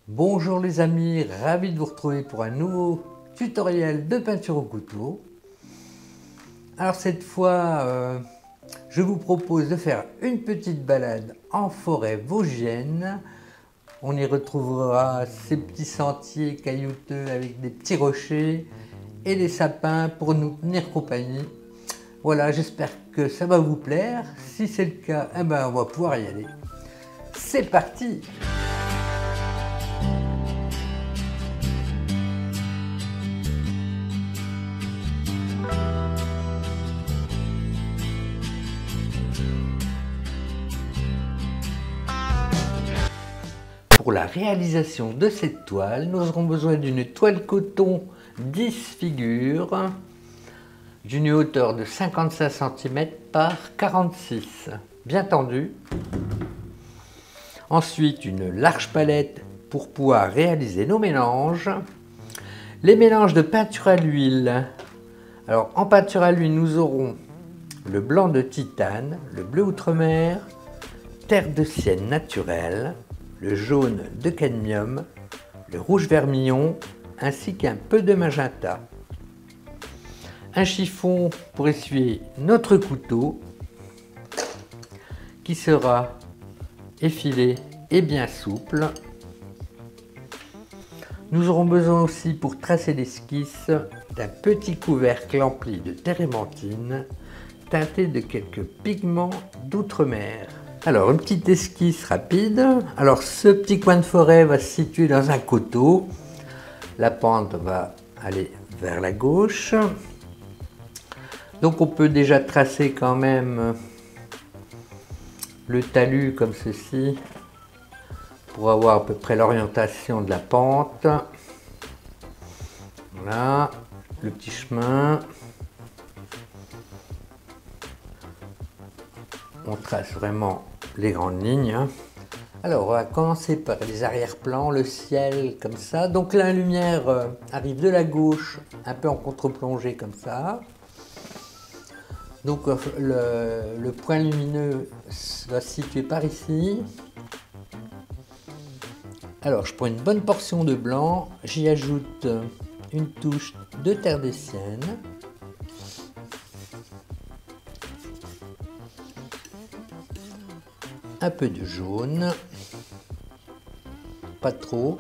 Bonjour les amis, ravi de vous retrouver pour un nouveau tutoriel de peinture au couteau. Alors cette fois, je vous propose de faire une petite balade en forêt vosgienne. On y retrouvera ces petits sentiers caillouteux avec des petits rochers et des sapins pour nous tenir compagnie. Voilà, j'espère que ça va vous plaire. Si c'est le cas, on va pouvoir y aller. C'est parti! Pour la réalisation de cette toile, nous aurons besoin d'une toile coton 10 figures d'une hauteur de 55 cm par 46, bien tendue. Ensuite, une large palette pour pouvoir réaliser nos mélanges. Les mélanges de peinture à l'huile. Alors, en peinture à l'huile, nous aurons le blanc de titane, le bleu outremer, terre de sienne naturelle, le jaune de cadmium, le rouge vermillon, ainsi qu'un peu de magenta. Un chiffon pour essuyer notre couteau, qui sera effilé et bien souple. Nous aurons besoin aussi pour tracer l'esquisse d'un petit couvercle empli de térébenthine, teinté de quelques pigments d'outre-mer. Alors, une petite esquisse rapide. Alors, ce petit coin de forêt va se situer dans un coteau. La pente va aller vers la gauche. Donc, on peut déjà tracer quand même le talus comme ceci pour avoir à peu près l'orientation de la pente. Voilà, le petit chemin. On trace vraiment les grandes lignes. Alors, on va commencer par les arrière-plans, le ciel comme ça. Donc la lumière arrive de la gauche, un peu en contre-plongée comme ça. Donc le point lumineux va se situer par ici. Alors, je prends une bonne portion de blanc, j'y ajoute une touche de terre des siennes. Un peu de jaune, pas trop.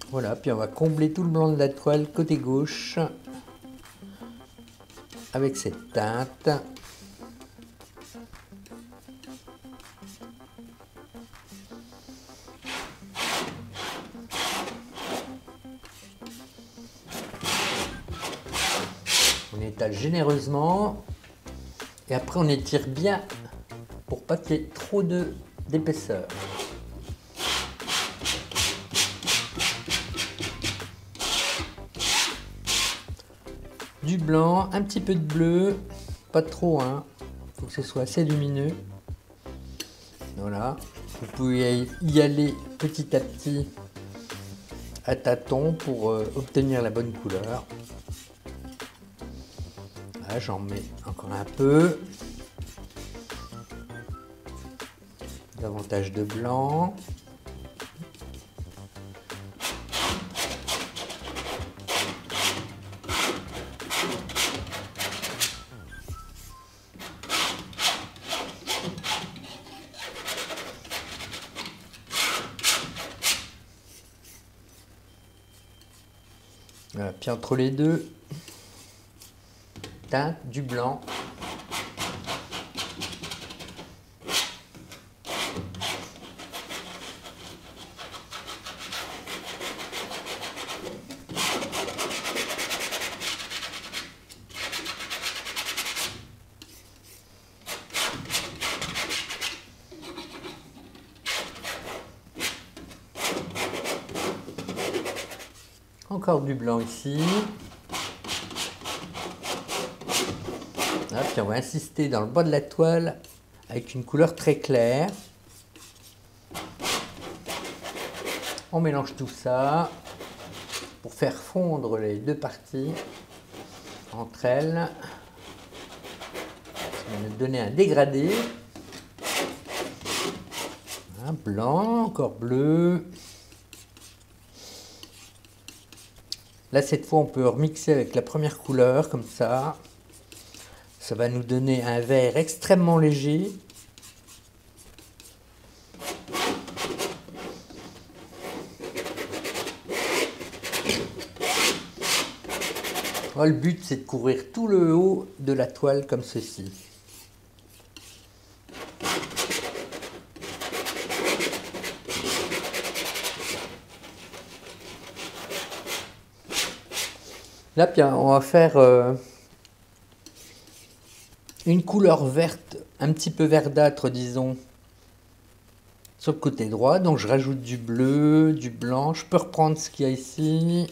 Voilà, puis on va combler tout le blanc de la toile côté gauche avec cette teinte. On étale généreusement et après on étire bien pour pas qu'il y ait trop d'épaisseur. Du blanc, un petit peu de bleu, pas trop, hein. Faut que ce soit assez lumineux. Voilà, vous pouvez y aller petit à petit à tâtons pour obtenir la bonne couleur. Là, j'en mets encore un peu. Davantage de blanc. Voilà, puis entre les deux, teinte du blanc. Encore du blanc ici. Là, puis on va insister dans le bas de la toile avec une couleur très claire. On mélange tout ça pour faire fondre les deux parties entre elles. va nous donner un dégradé. Un blanc, encore bleu. Là, cette fois, on peut remixer avec la première couleur, comme ça. Ça va nous donner un vert extrêmement léger. Oh, le but, c'est de couvrir tout le haut de la toile comme ceci. Là, bien, on va faire une couleur verte, un petit peu verdâtre, disons, sur le côté droit. Donc, je rajoute du bleu, du blanc. Je peux reprendre ce qu'il y a ici.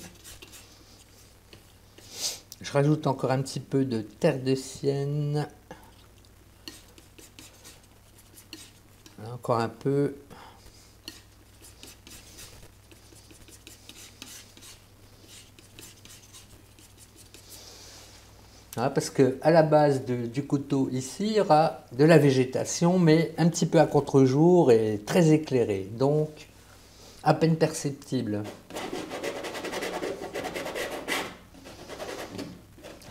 Je rajoute encore un petit peu de terre de sienne. Encore un peu. Voilà, parce que à la base du couteau ici, il y aura de la végétation, mais un petit peu à contre-jour et très éclairé, donc à peine perceptible.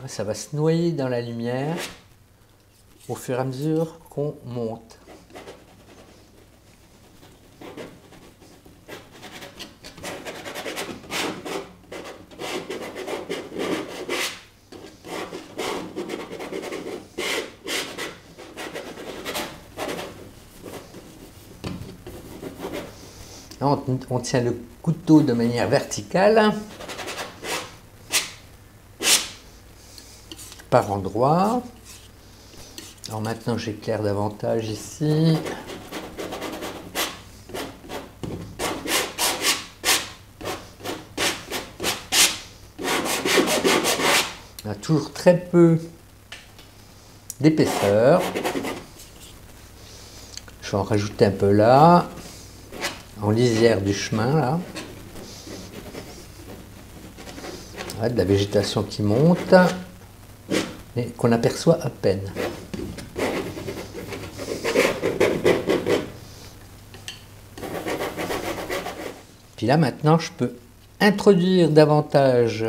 Ça va se noyer dans la lumière au fur et à mesure qu'on monte. Là, on tient le couteau de manière verticale, par endroit. Alors maintenant, j'éclaire davantage ici. On a toujours très peu d'épaisseur. Je vais en rajouter un peu là, en lisière du chemin là. Voilà, de la végétation qui monte, mais qu'on aperçoit à peine. Puis là maintenant, je peux introduire davantage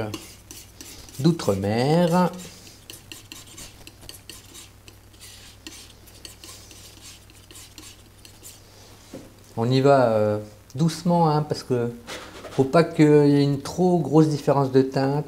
d'outre-mer. On y va doucement, hein, parce que faut pas qu'il y ait une trop grosse différence de teinte.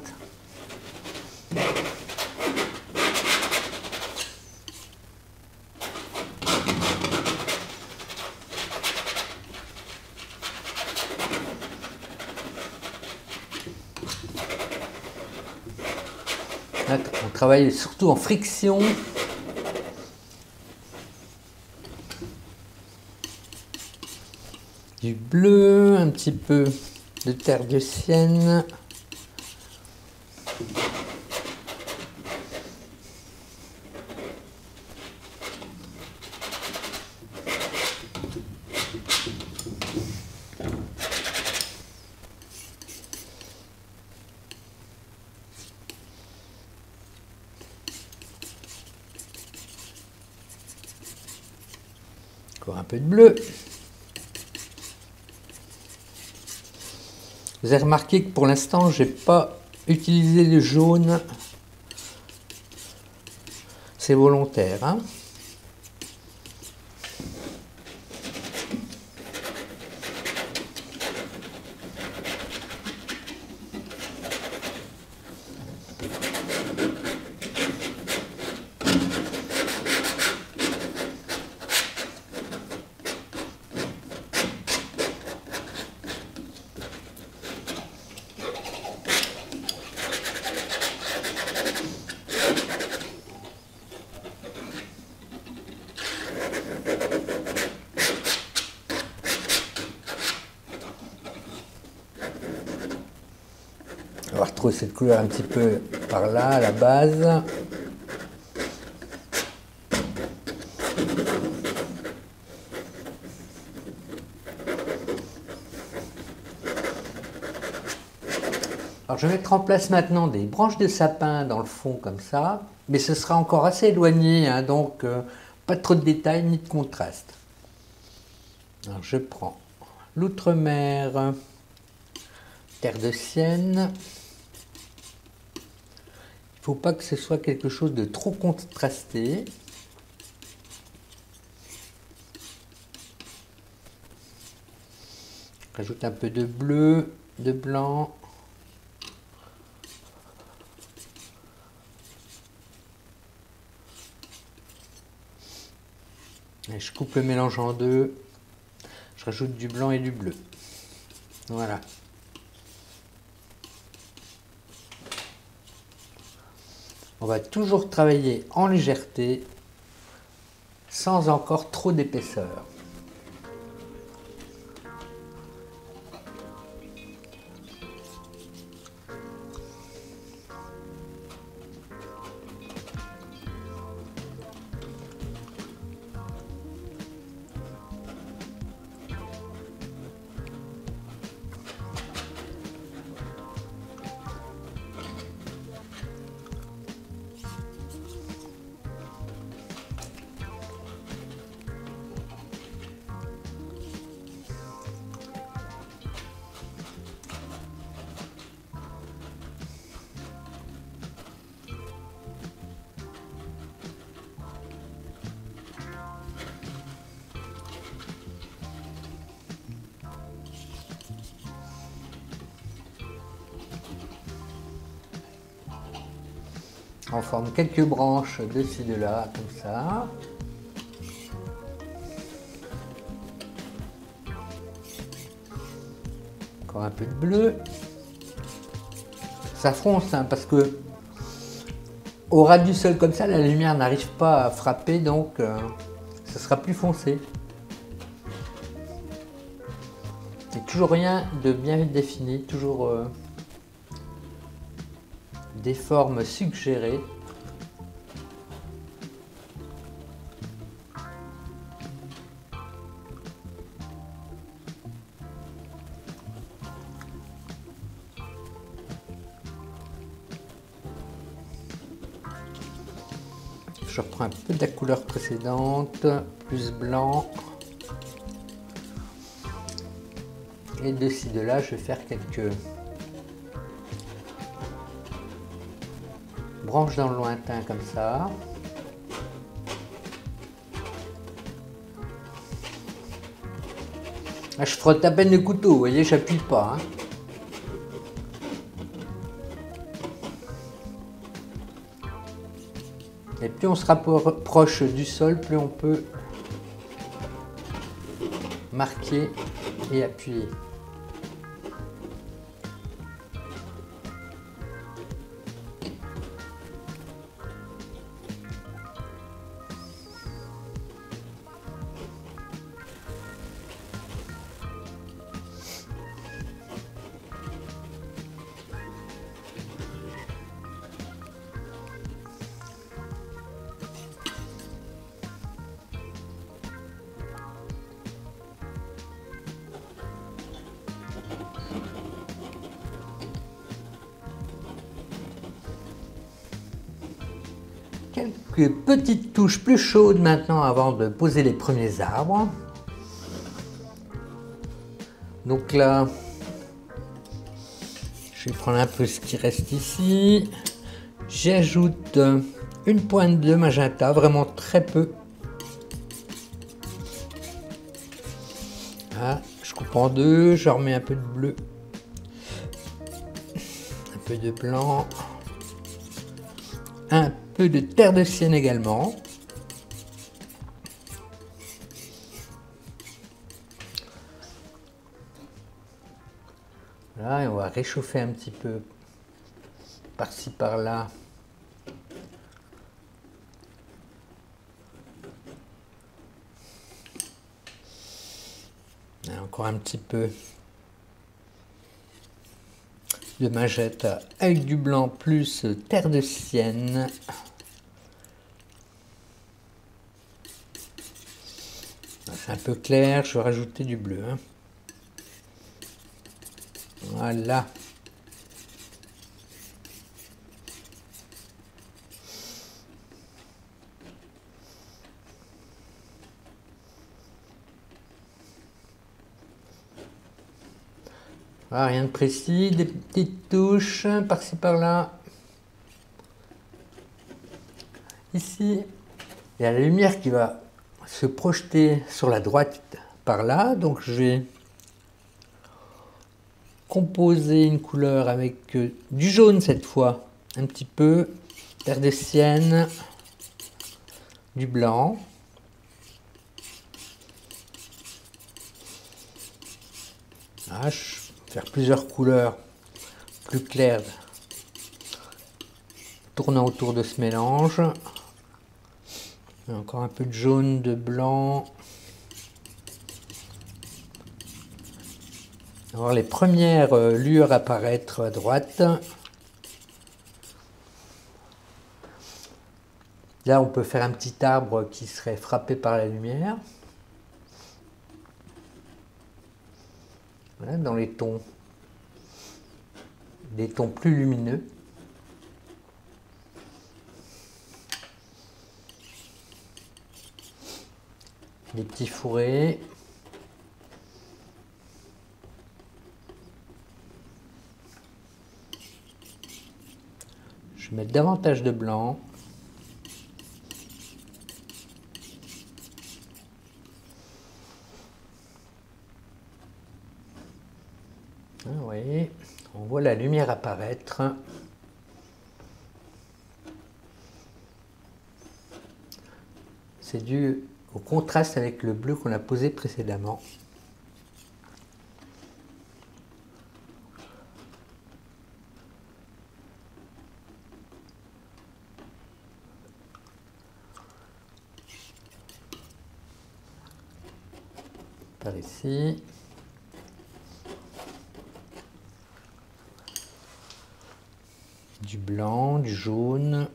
Là, on travaille surtout en friction. Du bleu, un petit peu de terre de sienne. Encore un peu de bleu. Vous avez remarqué que pour l'instant, je n'ai pas utilisé le jaune. C'est volontaire, hein. On va retrouver cette couleur un petit peu par là, à la base. Alors je vais mettre en place maintenant des branches de sapin dans le fond comme ça, mais ce sera encore assez éloigné, hein, donc pas trop de détails ni de contraste. Alors je prends l'outremer, terre de sienne. Il ne faut pas que ce soit quelque chose de trop contrasté. Rajoute un peu de bleu, de blanc. Et je coupe le mélange en deux. Je rajoute du blanc et du bleu. Voilà. On va toujours travailler en légèreté, sans encore trop d'épaisseur. On forme quelques branches de ci, de là, comme ça. Encore un peu de bleu. Ça fronce, hein, parce que au ras du sol comme ça, la lumière n'arrive pas à frapper, donc ça sera plus foncé. Et toujours rien de bien défini, toujours des formes suggérées. Je reprends un peu de la couleur précédente, plus blanc. Et de ci, de là, je vais faire quelques branches dans le lointain comme ça. Ah, je frotte à peine le couteau, vous voyez, j'appuie pas, hein. Et plus on se rapproche du sol, plus on peut marquer et appuyer. Quelques petites touches plus chaudes maintenant avant de poser les premiers arbres. Donc là, je vais prendre un peu ce qui reste ici. J'ajoute une pointe de magenta, vraiment très peu. Ah, je coupe en deux, je remets un peu de bleu, un peu de blanc, un peu de terre de sienne également. Là, et on va réchauffer un petit peu par-ci par-là. Encore un petit peu de magenta avec du blanc plus terre de sienne. C'est un peu clair, je vais rajouter du bleu, hein. Voilà. Voilà, rien de précis, des petites touches par-ci par-là. Ici, il y a la lumière qui va se projeter sur la droite par là, donc je vais composer une couleur avec du jaune cette fois, un petit peu, terre de sienne, du blanc. Là, je vais faire plusieurs couleurs plus claires, tournant autour de ce mélange. Encore un peu de jaune, de blanc. On va voir les premières lueurs apparaître à droite. Là, on peut faire un petit arbre qui serait frappé par la lumière. Voilà, dans les tons, des tons plus lumineux. Des petits fourrés. Je vais mettre davantage de blanc. Ah oui, on voit la lumière apparaître. C'est dû au contraste avec le bleu qu'on a posé précédemment. Par ici. Du blanc, du jaune.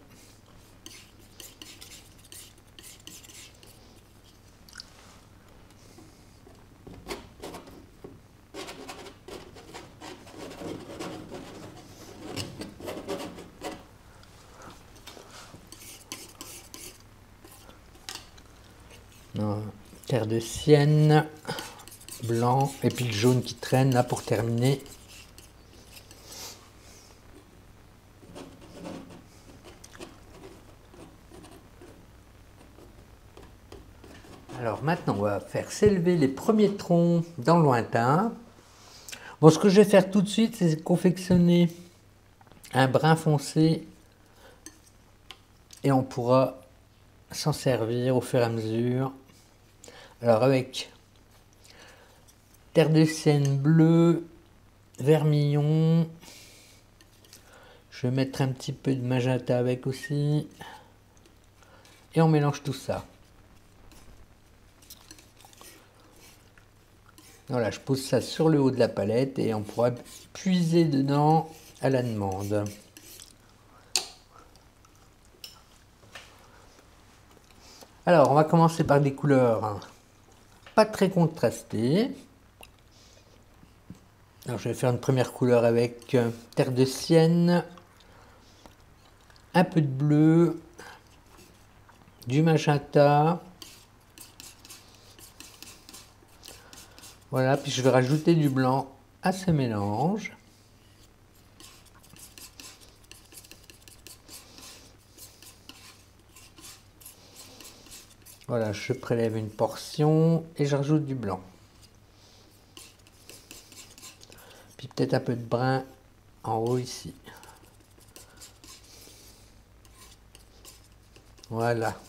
Terre de sienne, blanc, et puis le jaune qui traîne là pour terminer. Alors maintenant, on va faire s'élever les premiers troncs dans le lointain. Bon, ce que je vais faire tout de suite, c'est confectionner un brun foncé et on pourra s'en servir au fur et à mesure. Alors avec terre de sienne bleue, vermillon, je vais mettre un petit peu de magenta avec aussi et on mélange tout ça. Voilà, je pose ça sur le haut de la palette et on pourra puiser dedans à la demande. Alors, on va commencer par des couleurs pas très contrastées. Alors, je vais faire une première couleur avec terre de sienne, un peu de bleu, du magenta. Voilà, puis je vais rajouter du blanc à ce mélange. Voilà, je prélève une portion et je rajoute du blanc. Puis peut-être un peu de brun en haut ici. Voilà.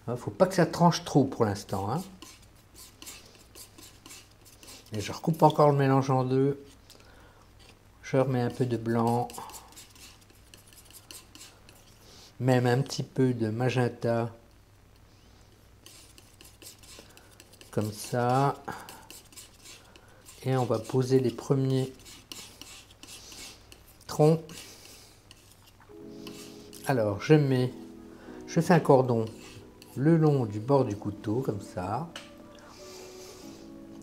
Il ne faut pas que ça tranche trop pour l'instant, hein. Et je recoupe encore le mélange en deux. Je remets un peu de blanc. Même un petit peu de magenta. Comme ça. Et on va poser les premiers troncs. Alors, je fais un cordon le long du bord du couteau, comme ça.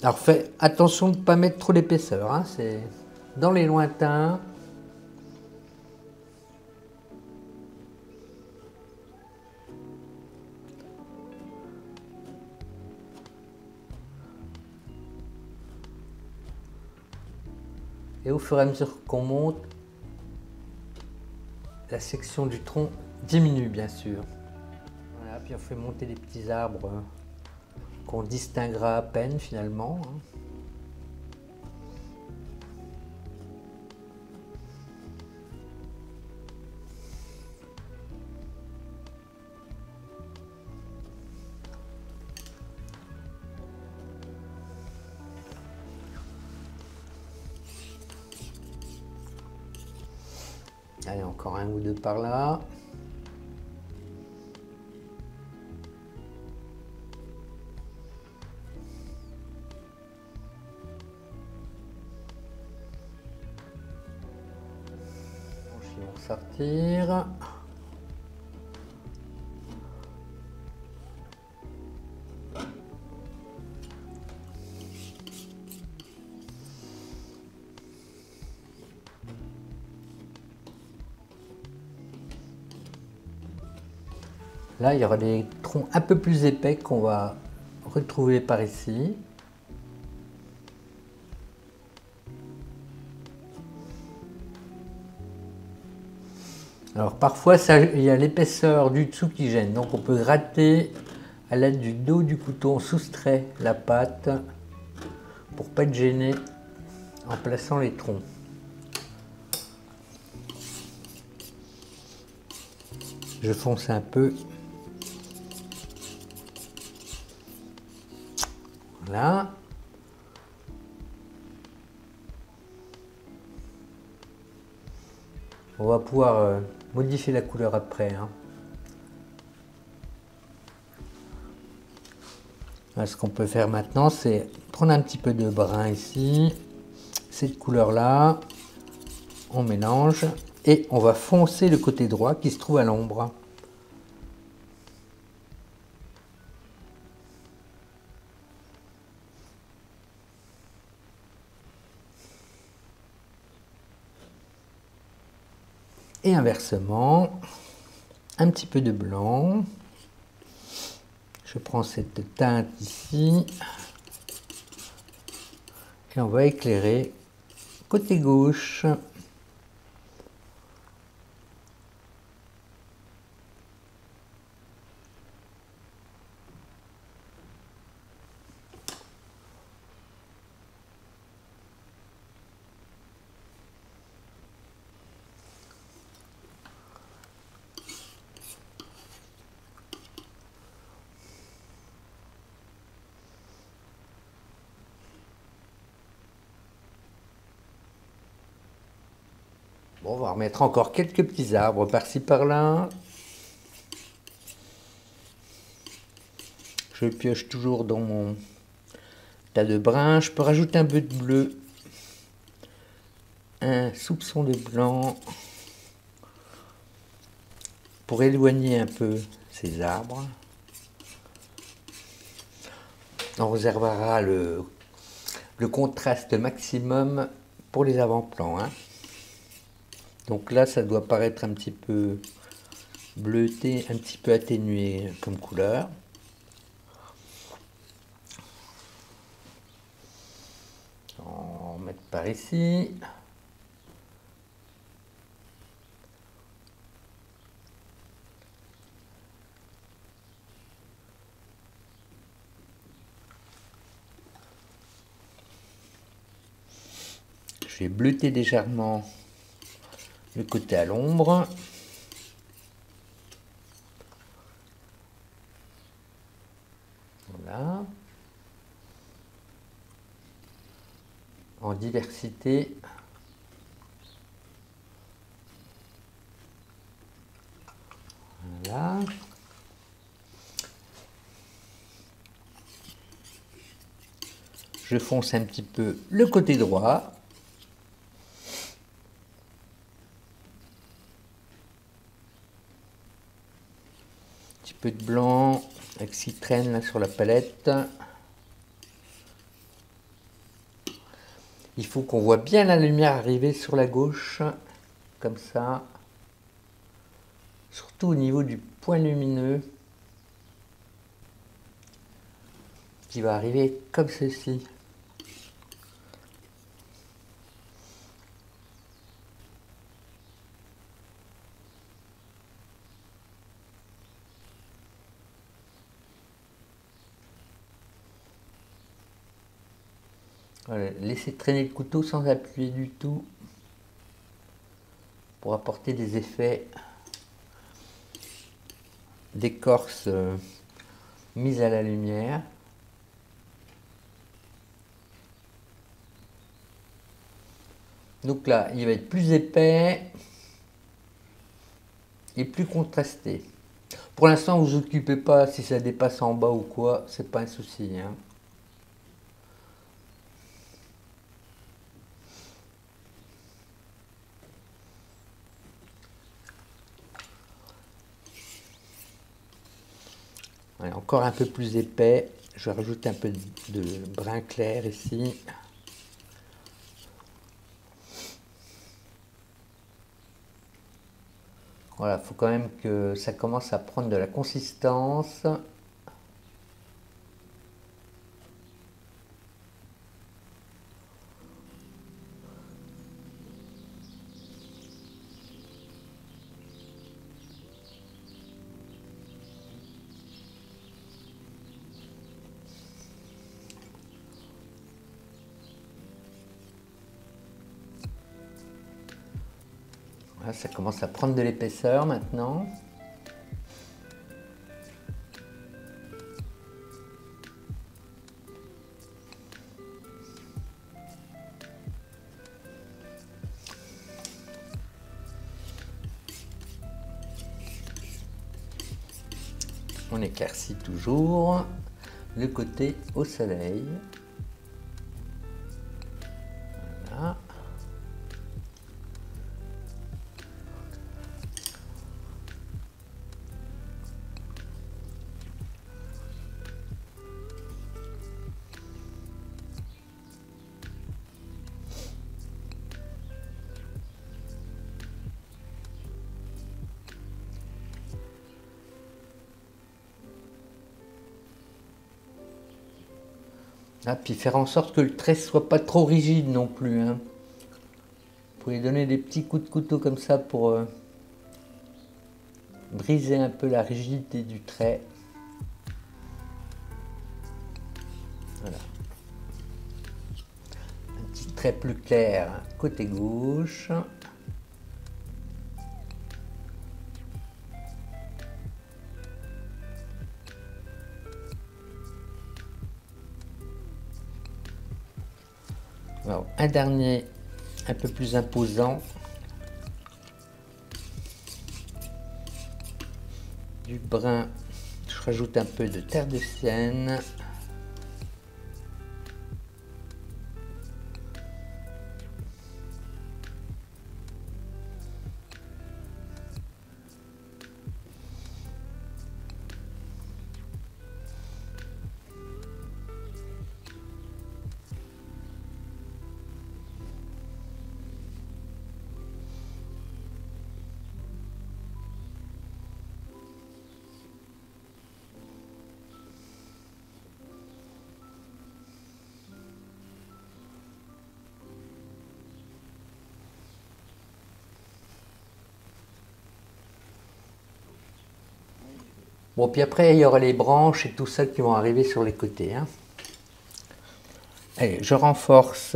Alors, faites attention de ne pas mettre trop d'épaisseur, hein, c'est dans les lointains. Et au fur et à mesure qu'on monte, la section du tronc diminue bien sûr. Voilà, puis on fait monter les petits arbres qu'on distinguera à peine finalement. Allez, encore un ou deux par là. Ils vont sortir. Là, il y aura des troncs un peu plus épais qu'on va retrouver par ici. Alors parfois, il y a l'épaisseur du dessous qui gêne, donc on peut gratter à l'aide du dos du couteau, on soustrait la pâte pour pas être gêné en plaçant les troncs. Je fonce un peu. Voilà. On va pouvoir modifier la couleur après. Là, ce qu'on peut faire maintenant, c'est prendre un petit peu de brun ici. Cette couleur-là, on mélange et on va foncer le côté droit qui se trouve à l'ombre. Et inversement, un petit peu de blanc. Je prends cette teinte ici et on va éclairer côté gauche. Bon, on va remettre encore quelques petits arbres par-ci par-là. Je pioche toujours dans mon tas de brun. Je peux rajouter un peu de bleu, un soupçon de blanc pour éloigner un peu ces arbres. On réservera le contraste maximum pour les avant-plans. Donc là, ça doit paraître un petit peu bleuté, un petit peu atténué comme couleur. On va remettre par ici. Je vais bleuter légèrement le côté à l'ombre. Voilà. En diversité. Voilà. Je fonce un petit peu le côté droit. Un petit peu de blanc avec citrène là sur la palette. Il faut qu'on voit bien la lumière arriver sur la gauche, comme ça. Surtout au niveau du point lumineux, qui va arriver comme ceci. Voilà, laisser traîner le couteau sans appuyer du tout pour apporter des effets d'écorce mise à la lumière. Donc là, il va être plus épais et plus contrasté. Pour l'instant, vous vous occupez pas si ça dépasse en bas ou quoi, c'est pas un souci, hein. Voilà, encore un peu plus épais. Je rajoute un peu de brun clair ici. Voilà, il faut quand même que ça commence à prendre de la consistance. Voilà, ça commence à prendre de l'épaisseur maintenant. On éclaircit toujours le côté au soleil. Voilà. Ah, puis faire en sorte que le trait soit pas trop rigide non plus, hein. Vous pouvez donner des petits coups de couteau comme ça pour briser un peu la rigidité du trait. Voilà. Un petit trait plus clair côté gauche. Alors, un dernier un peu plus imposant. Du brun, je rajoute un peu de terre de sienne. Bon, puis après, il y aura les branches et tout ça qui vont arriver sur les côtés, hein. Allez, je renforce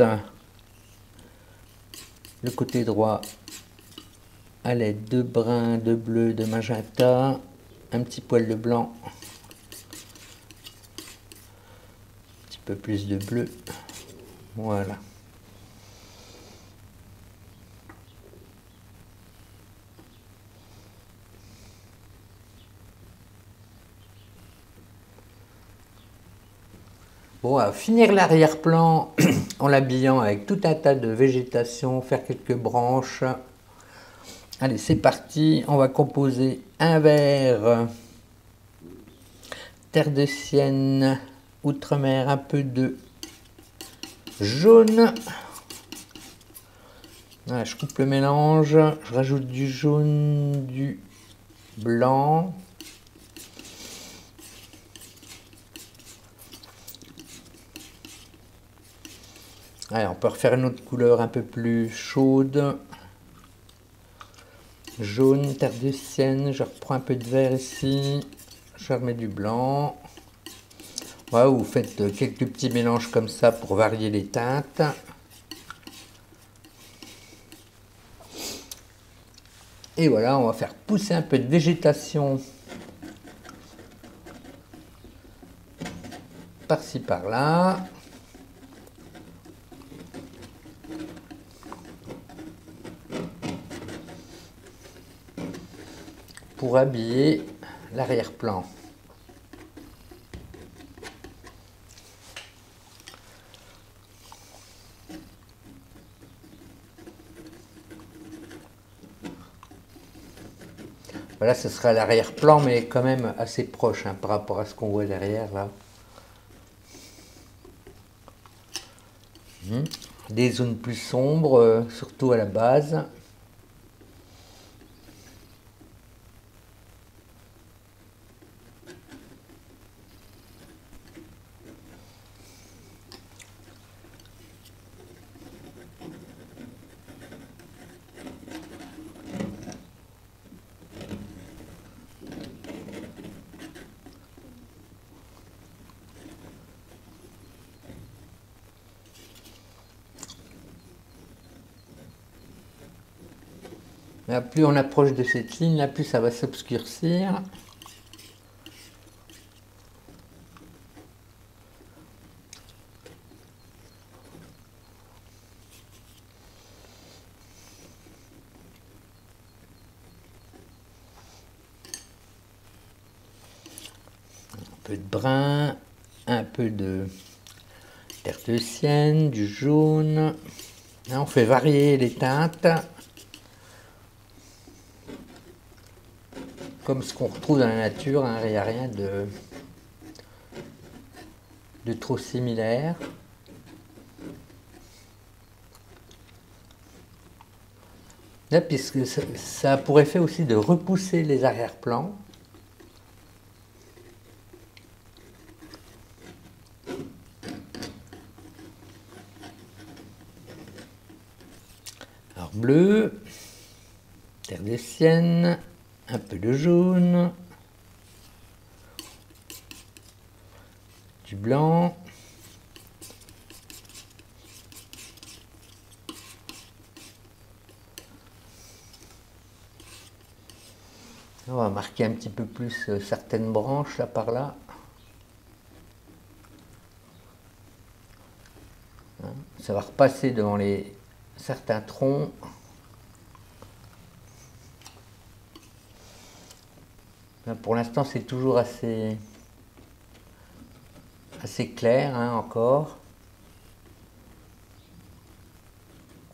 le côté droit à l'aide de brun, de bleu, de magenta, un petit poil de blanc, un petit peu plus de bleu. Voilà. Bon, à finir l'arrière-plan en l'habillant avec tout un tas de végétation, faire quelques branches. Allez, c'est parti. On va composer un vert, terre de sienne, outre-mer, un peu de jaune. Voilà, je coupe le mélange, je rajoute du jaune, du blanc. Allez, on peut refaire une autre couleur un peu plus chaude. Jaune, terre de sienne, je reprends un peu de vert ici. Je remets du blanc. Ouais, vous faites quelques petits mélanges comme ça pour varier les teintes. Et voilà, on va faire pousser un peu de végétation par-ci par-là. Pour habiller l'arrière-plan. Voilà, ce sera l'arrière-plan, mais quand même assez proche hein, par rapport à ce qu'on voit derrière là. Des zones plus sombres, surtout à la base. Là, plus on approche de cette ligne, là, plus ça va s'obscurcir. Un peu de brun, un peu de terre de sienne, du jaune. Là, on fait varier les teintes. Comme ce qu'on retrouve dans la nature, hein, il n'y a rien de trop similaire. Là, puisque ça a pour effet aussi de repousser les arrière-plans. Alors bleu, terre de sienne, un peu de jaune, du blanc, on va marquer un petit peu plus certaines branches là par là. Ça va repasser devant certains troncs. Là, pour l'instant, c'est toujours assez clair hein, encore.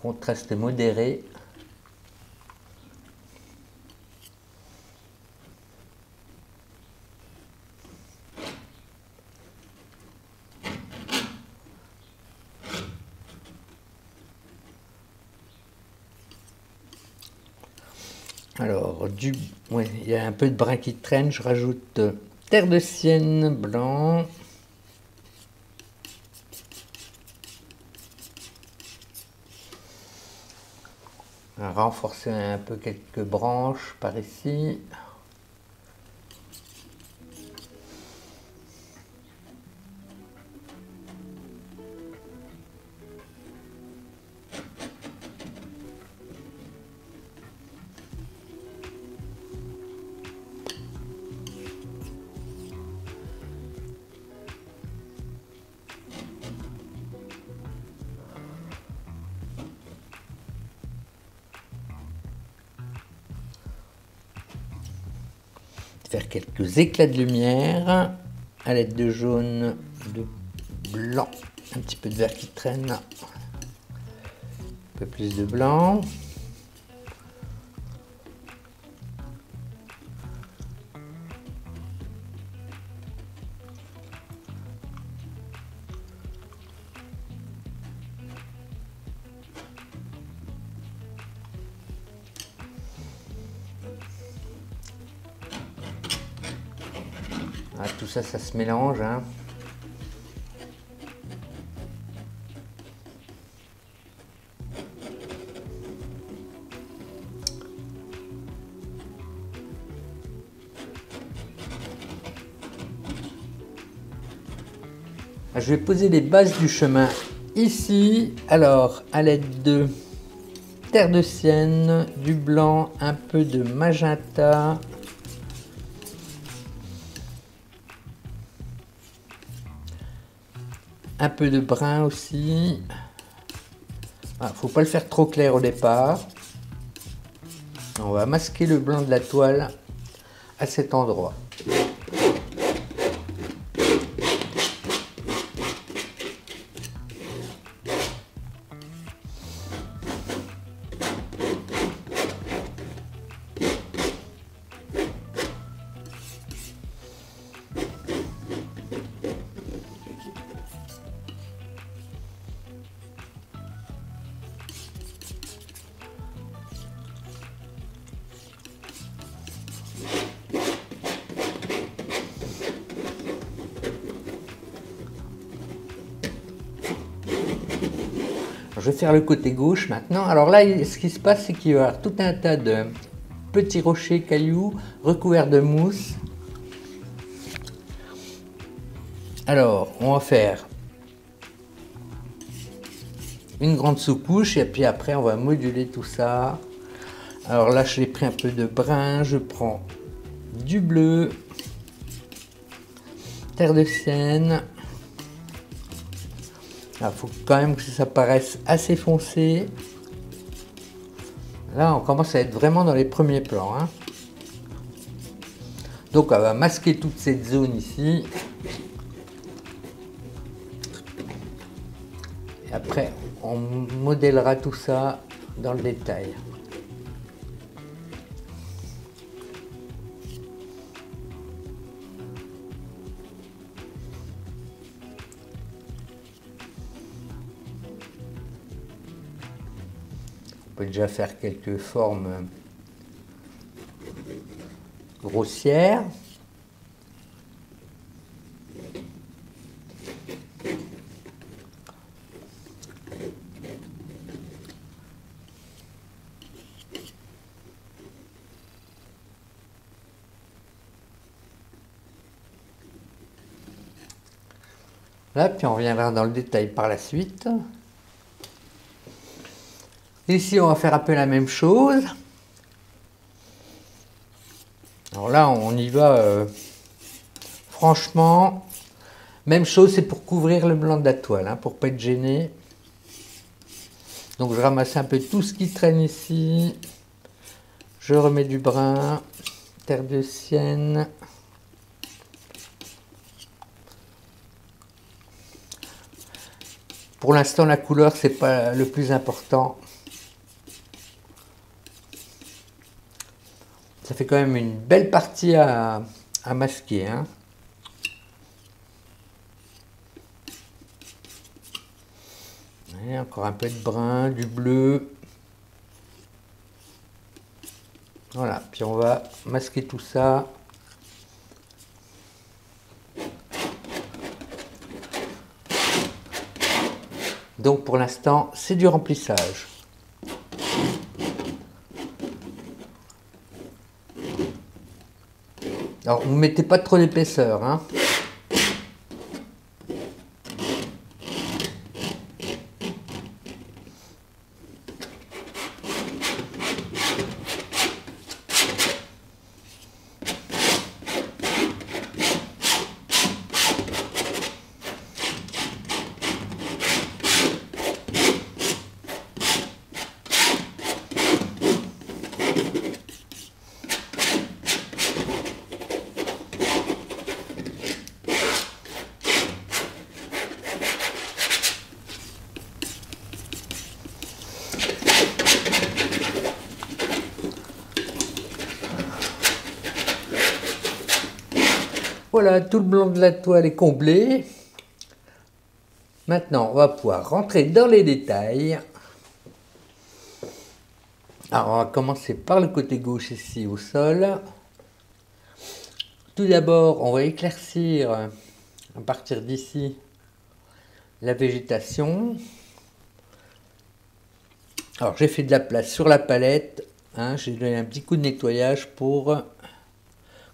Contraste modéré. Alors, ouais, il y a un peu de brun qui traîne, je rajoute terre de sienne blanc. On va renforcer un peu quelques branches par ici. Faire quelques éclats de lumière à l'aide de jaune, de blanc, un petit peu de vert qui traîne, un peu plus de blanc. Ah, tout ça, ça se mélange. Hein. Je vais poser les bases du chemin ici. Alors, à l'aide de terre de sienne, du blanc, un peu de magenta. Un peu de brun aussi. Faut pas le faire trop clair au départ. On va masquer le blanc de la toile à cet endroit. Je vais faire le côté gauche maintenant. Alors là, ce qui se passe, c'est qu'il va y avoir tout un tas de petits rochers, cailloux, recouverts de mousse. Alors, on va faire une grande sous-couche et puis après, on va moduler tout ça. Alors là, j'ai pris un peu de brun, je prends du bleu, terre de sienne. Il faut quand même que ça paraisse assez foncé. Là, on commence à être vraiment dans les premiers plans, hein. Donc, on va masquer toute cette zone ici. Et après, on modèlera tout ça dans le détail. On peut déjà faire quelques formes grossières. Là, puis on reviendra dans le détail par la suite. Ici, on va faire un peu la même chose. Alors là, on y va franchement. Même chose, c'est pour couvrir le blanc de la toile, hein, pour pas être gêné. Donc je ramasse un peu tout ce qui traîne ici. Je remets du brun, terre de sienne. Pour l'instant, la couleur, c'est pas le plus important. Ça fait quand même une belle partie à masquer, hein. Et encore un peu de brun, du bleu. Voilà, puis on va masquer tout ça. Donc pour l'instant, c'est du remplissage. Alors, vous ne mettez pas trop d'épaisseur, hein. Voilà, tout le blanc de la toile est comblé. Maintenant, on va pouvoir rentrer dans les détails. Alors, on va commencer par le côté gauche ici au sol. Tout d'abord, on va éclaircir à partir d'ici la végétation. Alors, j'ai fait de la place sur la palette, hein, j'ai donné un petit coup de nettoyage pour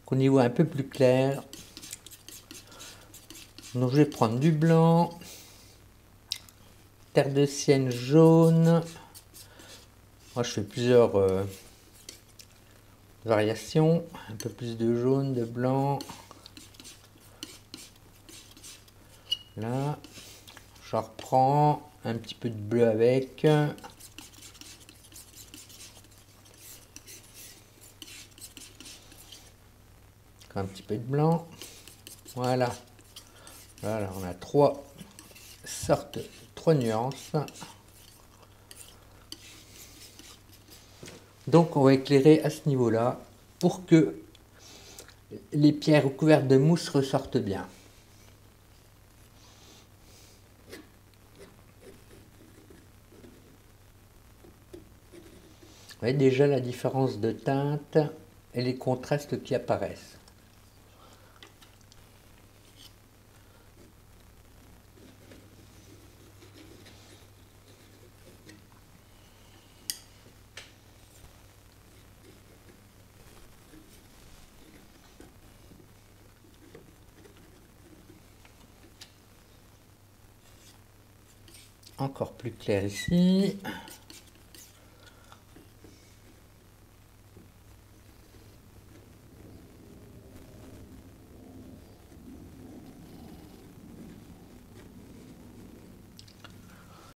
qu'on y voit un peu plus clair. Donc je vais prendre du blanc, terre de sienne jaune. Moi je fais plusieurs variations, un peu plus de jaune, de blanc. Là, je reprends un petit peu de bleu avec. Un petit peu de blanc. Voilà. Voilà, on a trois sortes, trois nuances. Donc on va éclairer à ce niveau-là pour que les pierres recouvertes de mousse ressortent bien. Vous voyez déjà la différence de teinte et les contrastes qui apparaissent. Encore plus clair ici.